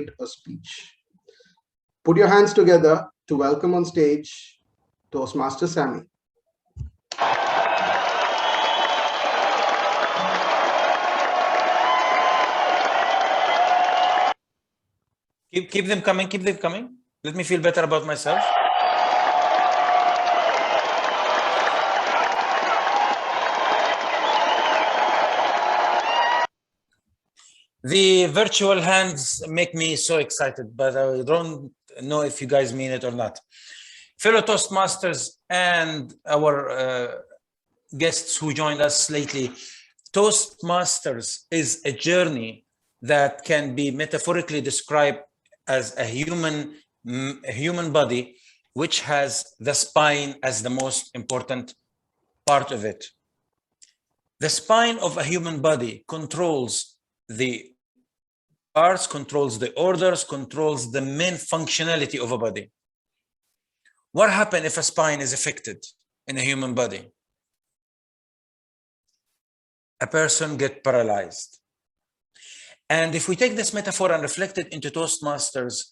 evaluate a speech. Put your hands together to welcome on stage Toastmaster Sami. Keep them coming, keep them coming. Let me feel better about myself. The virtual hands make me so excited, but I don't know if you guys mean it or not. Fellow Toastmasters and our guests who joined us lately, Toastmasters is a journey that can be metaphorically described as a human body, which has the spine as the most important part of it. The spine of a human body controls the parts, controls the orders, controls the main functionality of a body. What happens if a spine is affected in a human body? A person gets paralyzed. And if we take this metaphor and reflect it into Toastmasters,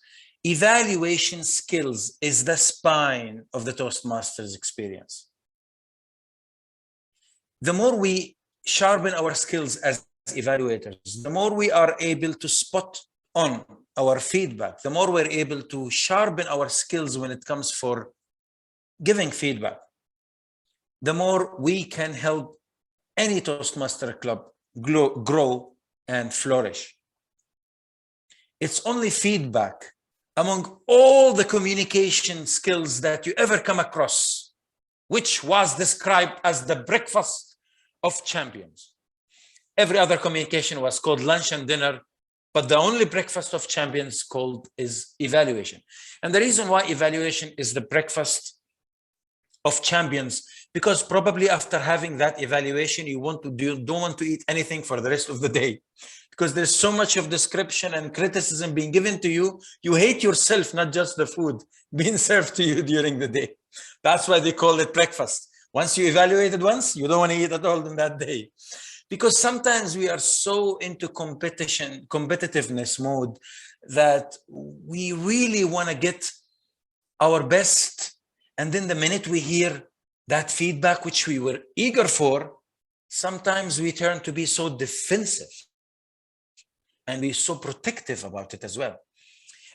evaluation skills is the spine of the Toastmasters experience. The more we sharpen our skills as evaluators, the more we are able to spot on our feedback, the more we're able to sharpen our skills when it comes for giving feedback, the more we can help any Toastmaster club grow and flourish. It's only feedback among all the communication skills that you ever come across, which was described as the breakfast of champions. Every other communication was called lunch and dinner, but the only breakfast of champions called is evaluation. And the reason why evaluation is the breakfast of champions, because probably after having that evaluation, you don't want to eat anything for the rest of the day, because there's so much of description and criticism being given to you. You hate yourself, not just the food being served to you during the day. That's why they call it breakfast. Once you evaluated once, you don't want to eat at all in that day. Because sometimes we are so into competitiveness mode that we really want to get our best. And then the minute we hear that feedback, which we were eager for, sometimes we turn to be so defensive and be so protective about it as well.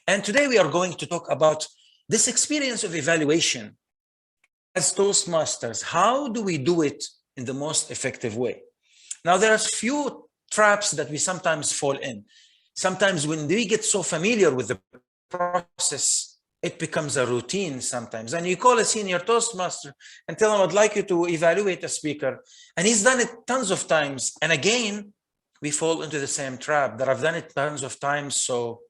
And today we are going to talk about this experience of evaluation as Toastmasters. How do we do it in the most effective way? Now, there are few traps that we sometimes fall in. Sometimes when we get so familiar with the process, it becomes a routine sometimes. And you call a senior Toastmaster and tell him, I'd like you to evaluate a speaker. And he's done it tons of times. And again, we fall into the same trap that I've done it tons of times. So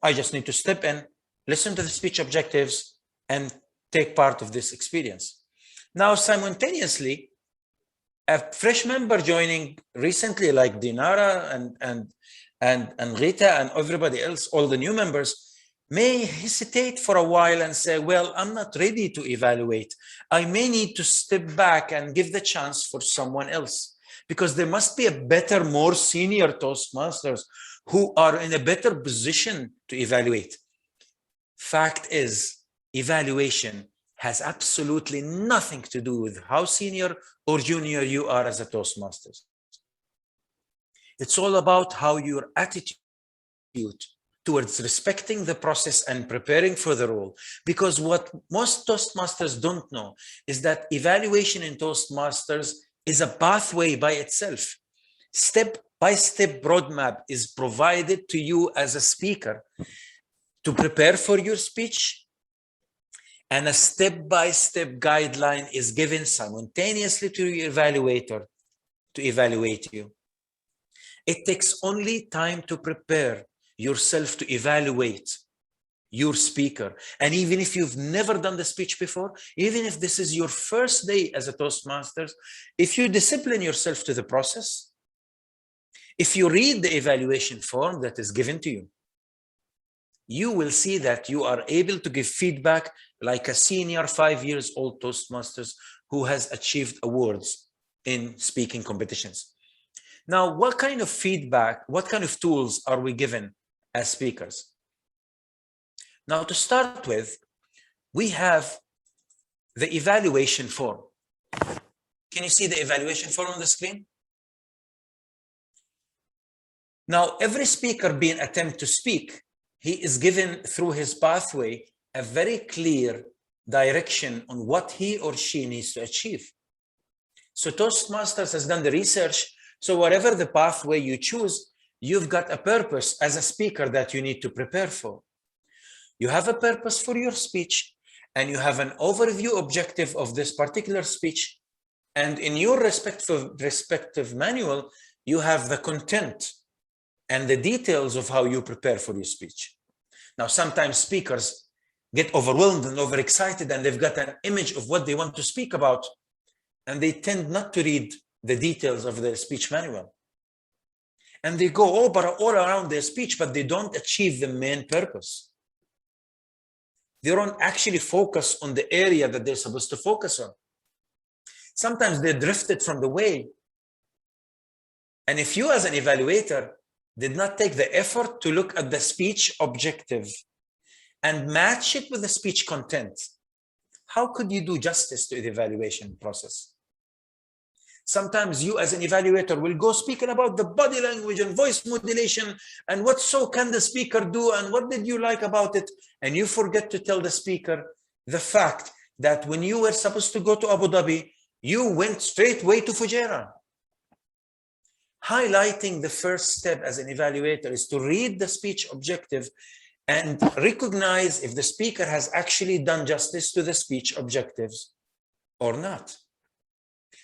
I just need to step in, listen to the speech objectives, and take part of this experience. Now, simultaneously, a fresh member joining recently, like Dinara and Rita and everybody else, all the new members, may hesitate for a while and say, well, I'm not ready to evaluate. I may need to step back and give the chance for someone else, because there must be a better, more senior Toastmasters who are in a better position to evaluate. Fact is, evaluation has absolutely nothing to do with how senior or junior you are as a Toastmasters. It's all about how your attitude towards respecting the process and preparing for the role. Because what most Toastmasters don't know is that evaluation in Toastmasters is a pathway by itself. Step-by-step roadmap is provided to you as a speaker to prepare for your speech, and a step-by-step guideline is given simultaneously to your evaluator to evaluate you. It takes only time to prepare yourself to evaluate your speaker. And even if you've never done the speech before, even if this is your first day as a Toastmasters, if you discipline yourself to the process, if you read the evaluation form that is given to you, you will see that you are able to give feedback like a senior 5 years old Toastmasters who has achieved awards in speaking competitions. Now, what kind of feedback, what kind of tools are we given as speakers? Now, to start with, we have the evaluation form. Can you see the evaluation form on the screen? Now, every speaker being attempted to speak, he is given through his pathway a very clear direction on what he or she needs to achieve. So Toastmasters has done the research. So whatever the pathway you choose, you've got a purpose as a speaker that you need to prepare for. You have a purpose for your speech, and you have an overview objective of this particular speech. And in your respective manual, you have the content and the details of how you prepare for your speech. Now, sometimes speakers get overwhelmed and overexcited, and they've got an image of what they want to speak about, and they tend not to read the details of their speech manual. And they go all around their speech, but they don't achieve the main purpose. They don't actually focus on the area that they're supposed to focus on. Sometimes they're drifted from the way. And if you as an evaluator did not take the effort to look at the speech objective and match it with the speech content, how could you do justice to the evaluation process? Sometimes you as an evaluator will go speaking about the body language and voice modulation and what so can the speaker do and what did you like about it, and you forget to tell the speaker the fact that when you were supposed to go to Abu Dhabi, you went straight way to Fujairah. Highlighting the first step as an evaluator is to read the speech objective and recognize if the speaker has actually done justice to the speech objectives or not.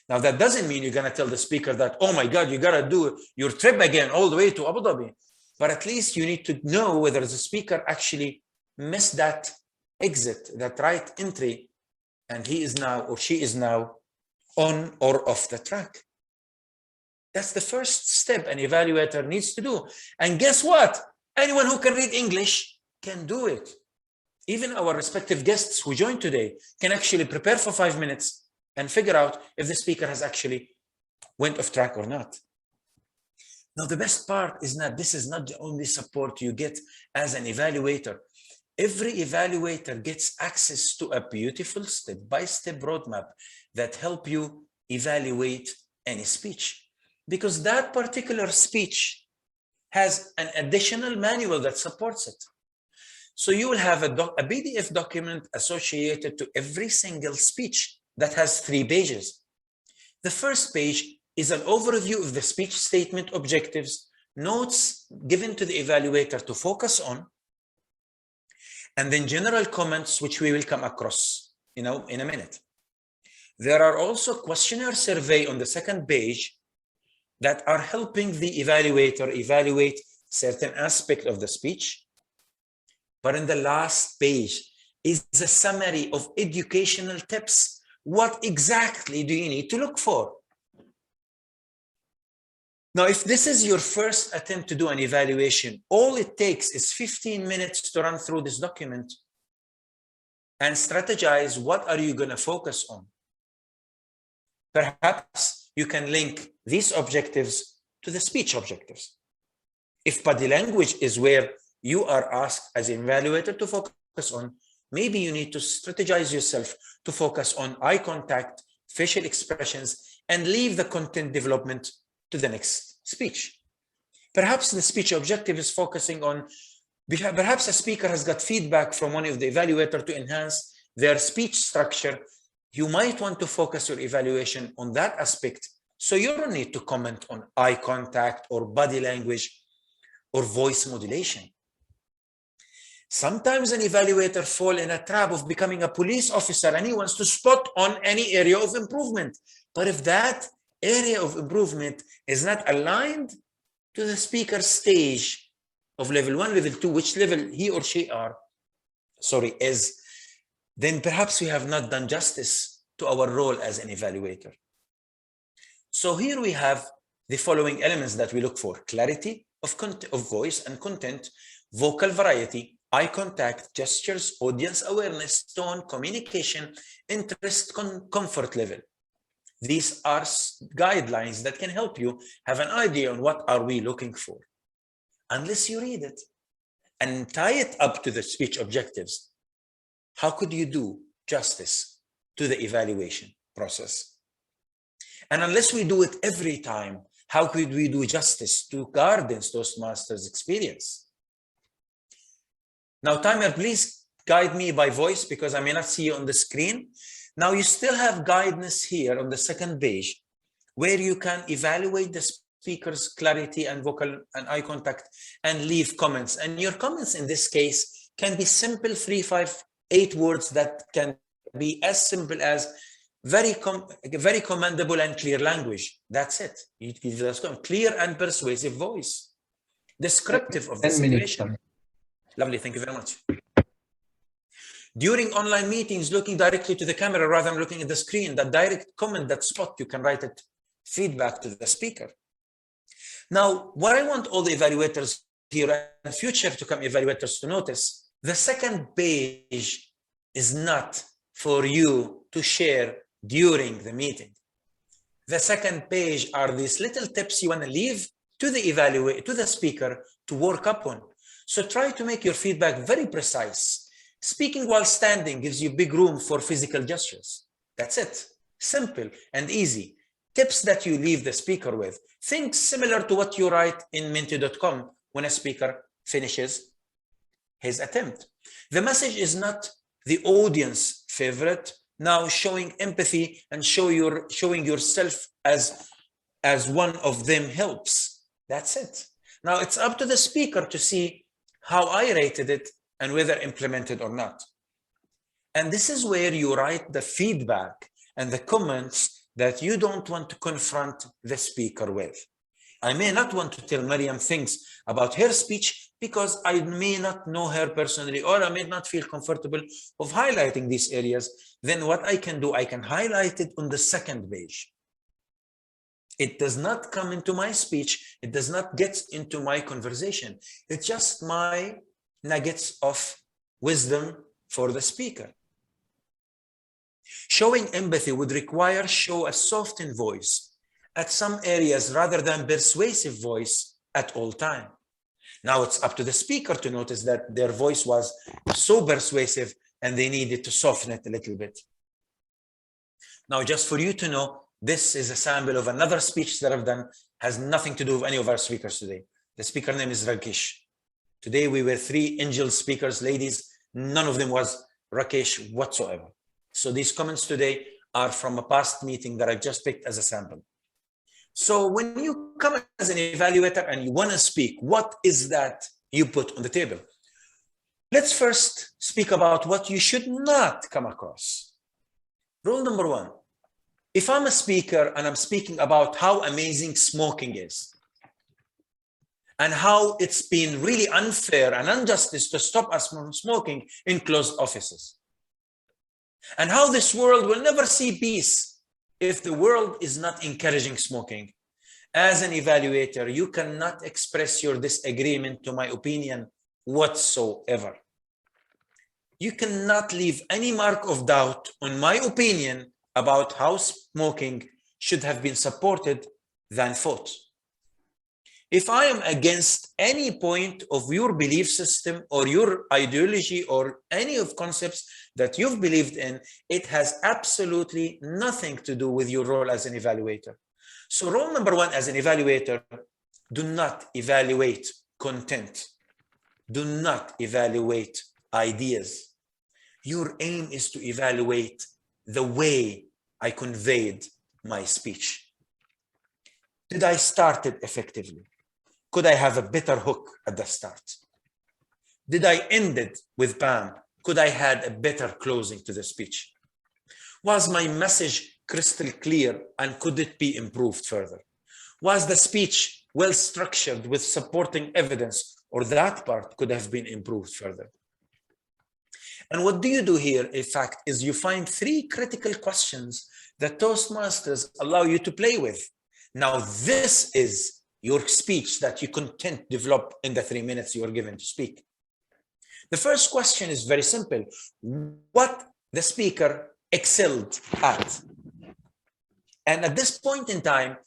Now, that doesn't mean you're going to tell the speaker that, oh my God, you got to do your trip again all the way to Abu Dhabi. But at least you need to know whether the speaker actually missed that exit, that right entry, and he is now or she is now on or off the track. That's the first step an evaluator needs to do. And guess what? Anyone who can read English can do it. Even our respective guests who joined today can actually prepare for 5 minutes and figure out if the speaker has actually went off track or not. Now, the best part is that this is not the only support you get as an evaluator. Every evaluator gets access to a beautiful step-by-step roadmap that help you evaluate any speech, because that particular speech has an additional manual that supports it. So you will have a PDF document associated to every single speech that has 3 pages. The first page is an overview of the speech statement objectives, notes given to the evaluator to focus on, and then general comments, which we will come across, in a minute. There are also questionnaire survey on the second page that are helping the evaluator evaluate certain aspect of the speech. But in the last page is a summary of educational tips. What exactly do you need to look for? Now, if this is your first attempt to do an evaluation, all it takes is 15 minutes to run through this document and strategize what are you going to focus on. Perhaps you can link these objectives to the speech objectives. If body language is where you are asked as an evaluator to focus on, maybe you need to strategize yourself to focus on eye contact, facial expressions, and leave the content development to the next speech. Perhaps the speech objective is focusing on, perhaps a speaker has got feedback from one of the evaluator to enhance their speech structure. You might want to focus your evaluation on that aspect, so you don't need to comment on eye contact or body language or voice modulation. Sometimes an evaluator falls in a trap of becoming a police officer and he wants to spot on any area of improvement. But if that area of improvement is not aligned to the speaker's stage of level 1, level 2, which level he or she is, then perhaps we have not done justice to our role as an evaluator. So here we have the following elements that we look for: clarity of voice and content, vocal variety, eye contact, gestures, audience awareness, tone, communication, interest, comfort level. These are guidelines that can help you have an idea on what are we looking for. Unless you read it and tie it up to the speech objectives, how could you do justice to the evaluation process? And unless we do it every time, how could we do justice to Garden's Toastmasters experience? Now, timer, please guide me by voice because I may not see you on the screen. Now, you still have guidance here on the second page where you can evaluate the speaker's clarity and vocal and eye contact and leave comments. And your comments in this case can be simple 3, 5, 8 words that can be as simple as very commendable and clear language. That's it. You just clear and persuasive voice, descriptive of the situation. Lovely, thank you very much. During online meetings, looking directly to the camera rather than looking at the screen, that direct comment, that spot, you can write it feedback to the speaker. Now, what I want all the evaluators here and future to come evaluators to notice, the second page is not for you to share during the meeting. The second page are these little tips you want to leave to the evaluator, to the speaker to work upon. So try to make your feedback very precise. Speaking while standing gives you big room for physical gestures. That's it. Simple and easy. Tips that you leave the speaker with. Things similar to what you write in Minty.com when a speaker finishes his attempt. The message is not the audience favorite. Now showing empathy and showing yourself as one of them helps. That's it. Now it's up to the speaker to see how I rated it and whether implemented or not. And this is where you write the feedback and the comments that you don't want to confront the speaker with. I may not want to tell Maryam things about her speech because I may not know her personally, or I may not feel comfortable of highlighting these areas. Then what I can do, I can highlight it on the second page. It does not come into my speech. It does not get into my conversation. It's just my nuggets of wisdom for the speaker. Showing empathy would require show a softened voice at some areas rather than persuasive voice at all time. Now it's up to the speaker to notice that their voice was so persuasive and they needed to soften it a little bit. Now, just for you to know, this is a sample of another speech that I've done, has nothing to do with any of our speakers today. The speaker name is Rakesh. Today we were 3 angel speakers, ladies. None of them was Rakesh whatsoever. So these comments today are from a past meeting that I just picked as a sample. So when you come as an evaluator and you want to speak, what is that you put on the table? Let's first speak about what you should not come across. Rule number 1. If I'm a speaker and I'm speaking about how amazing smoking is and how it's been really unfair and injustice to stop us from smoking in closed offices, and how this world will never see peace if the world is not encouraging smoking. As an evaluator, you cannot express your disagreement to my opinion whatsoever. You cannot leave any mark of doubt on my opinion about how smoking should have been supported than fought. If I am against any point of your belief system or your ideology or any of concepts that you've believed in, it has absolutely nothing to do with your role as an evaluator. So rule number 1 as an evaluator, do not evaluate content. Do not evaluate ideas. Your aim is to evaluate the way I conveyed my speech. Did I start it effectively? Could I have a better hook at the start? Did I end it with bam? Could I had a better closing to the speech? Was my message crystal clear and could it be improved further? Was the speech well structured with supporting evidence, or that part could have been improved further? And what do you do here, in fact, is you find 3 critical questions that Toastmasters allow you to play with. Now, this is your speech that you content develop in the 3 minutes you are given to speak. The first question is very simple. What the speaker excelled at? And at this point in time,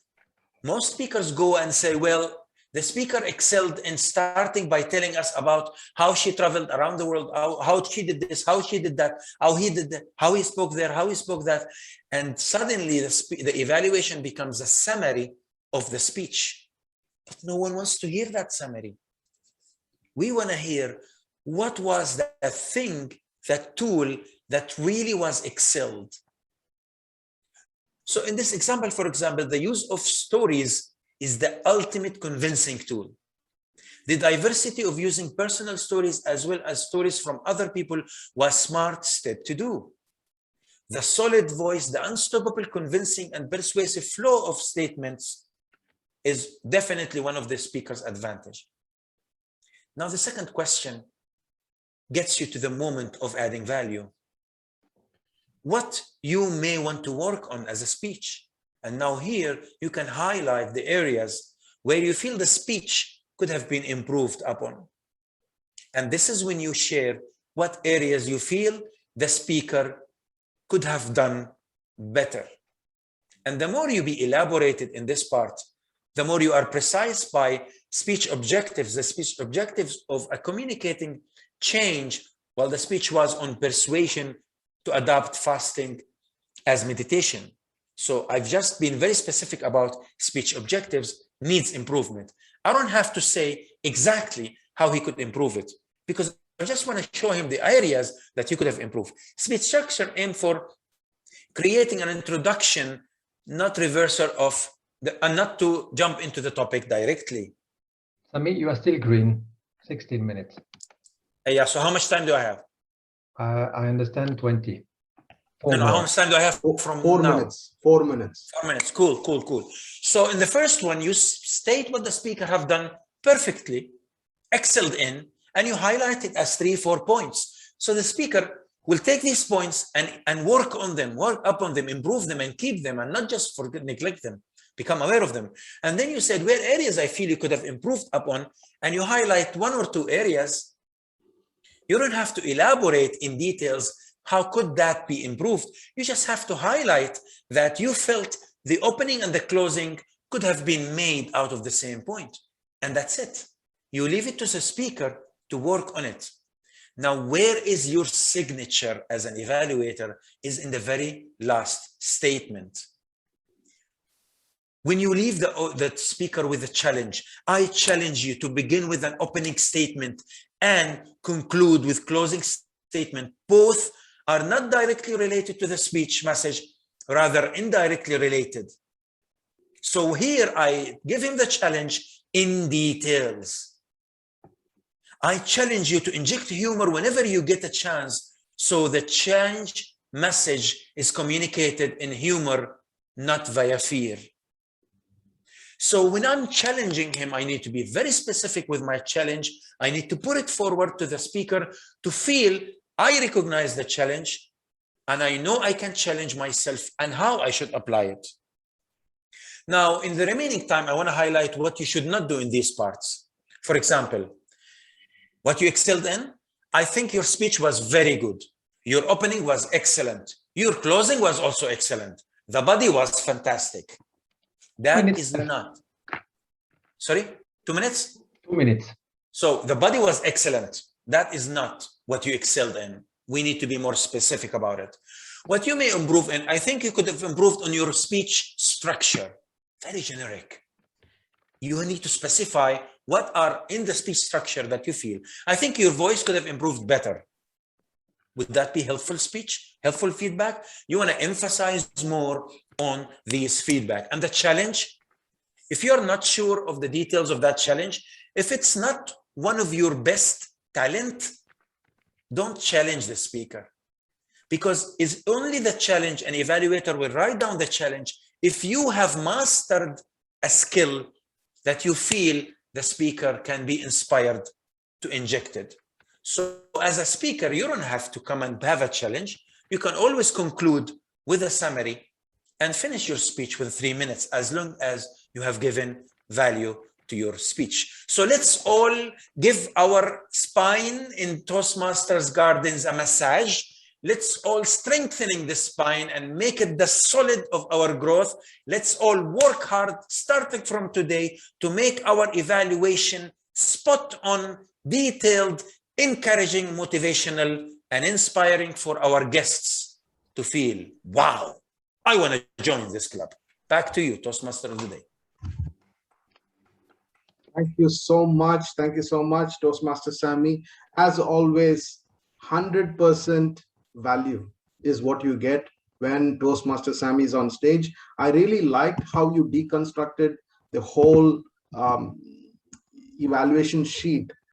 most speakers go and say, well, The speaker excelled in starting by telling us about how she traveled around the world, how she did this, how she did that, how he did that, how he spoke there, how he spoke that. And suddenly the evaluation becomes a summary of the speech. But no one wants to hear that summary. We want to hear what was that thing, that tool that really was excelled. So in this example, for example, the use of stories is the ultimate convincing tool. The diversity of using personal stories as well as stories from other people was a smart step to do. The solid voice, the unstoppable, convincing, and persuasive flow of statements is definitely one of the speaker's advantage. Now, the second question gets you to the moment of adding value. What you may want to work on as a speech. And now here you can highlight the areas where you feel the speech could have been improved upon. And this is when you share what areas you feel the speaker could have done better. And the more you be elaborated in this part, the more you are precise by speech objectives, the speech objectives of a communicating change, while the speech was on persuasion to adopt fasting as meditation. So I've just been very specific about speech objectives needs improvement. I don't have to say exactly how he could improve it, because I just want to show him the areas that you could have improved. Speech structure aim for creating an introduction, not reversal of and not to jump into the topic directly. Sami, you are still green. 16 minutes. Yeah, so how much time do I have? I understand 20. No, how much time do I have from 4 now? minutes. 4 minutes. 4 minutes. Cool. So in the first one, you state what the speaker have done perfectly, excelled in, and you highlight it as 3-4 points. So the speaker will take these points and work on them, work upon them, improve them, and keep them, and not just neglect them, become aware of them. And then you said, where areas I feel you could have improved upon, and you highlight 1 or 2 areas. You don't have to elaborate in details. How could that be improved? You just have to highlight that you felt the opening and the closing could have been made out of the same point. And that's it. You leave it to the speaker to work on it. Now, where is your signature as an evaluator is in the very last statement. When you leave the speaker with a challenge, I challenge you to begin with an opening statement and conclude with closing statement. Both are not directly related to the speech message, rather indirectly related. So here I give him the challenge in details. I challenge you to inject humor whenever you get a chance, so the change message is communicated in humor, not via fear. So when I'm challenging him, I need to be very specific with my challenge. I need to put it forward to the speaker to feel I recognize the challenge and I know I can challenge myself and how I should apply it. Now, in the remaining time, I want to highlight what you should not do in these parts. For example, what you excelled in, I think your speech was very good. Your opening was excellent. Your closing was also excellent. The body was fantastic. That is not. Sorry, 2 minutes? 2 minutes. So the body was excellent. That is not what you excelled in. We need to be more specific about it. What you may improve in, I think you could have improved on your speech structure. Very generic. You need to specify what are in the speech structure that you feel. I think your voice could have improved better. Would that be helpful speech, helpful feedback? You want to emphasize more on these feedback. And the challenge, if you're not sure of the details of that challenge, if it's not one of your best talent, don't challenge the speaker. Because it's only the challenge, an evaluator will write down the challenge if you have mastered a skill that you feel the speaker can be inspired to inject it. So as a speaker, you don't have to come and have a challenge. You can always conclude with a summary and finish your speech with 3 minutes, as long as you have given value to your speech. So let's all give our spine in Toastmasters Gardens a massage Let's all strengthening the spine and make it the solid of our growth. Let's all work hard, starting from today, to make our evaluation spot on, detailed, encouraging, motivational, and inspiring for our guests to feel, wow, I want to join this club. Back to you, Toastmaster of the day. Thank you so much. Thank you so much, Toastmaster Sami. As always, 100% value is what you get when Toastmaster Sami is on stage. I really liked how you deconstructed the whole evaluation sheet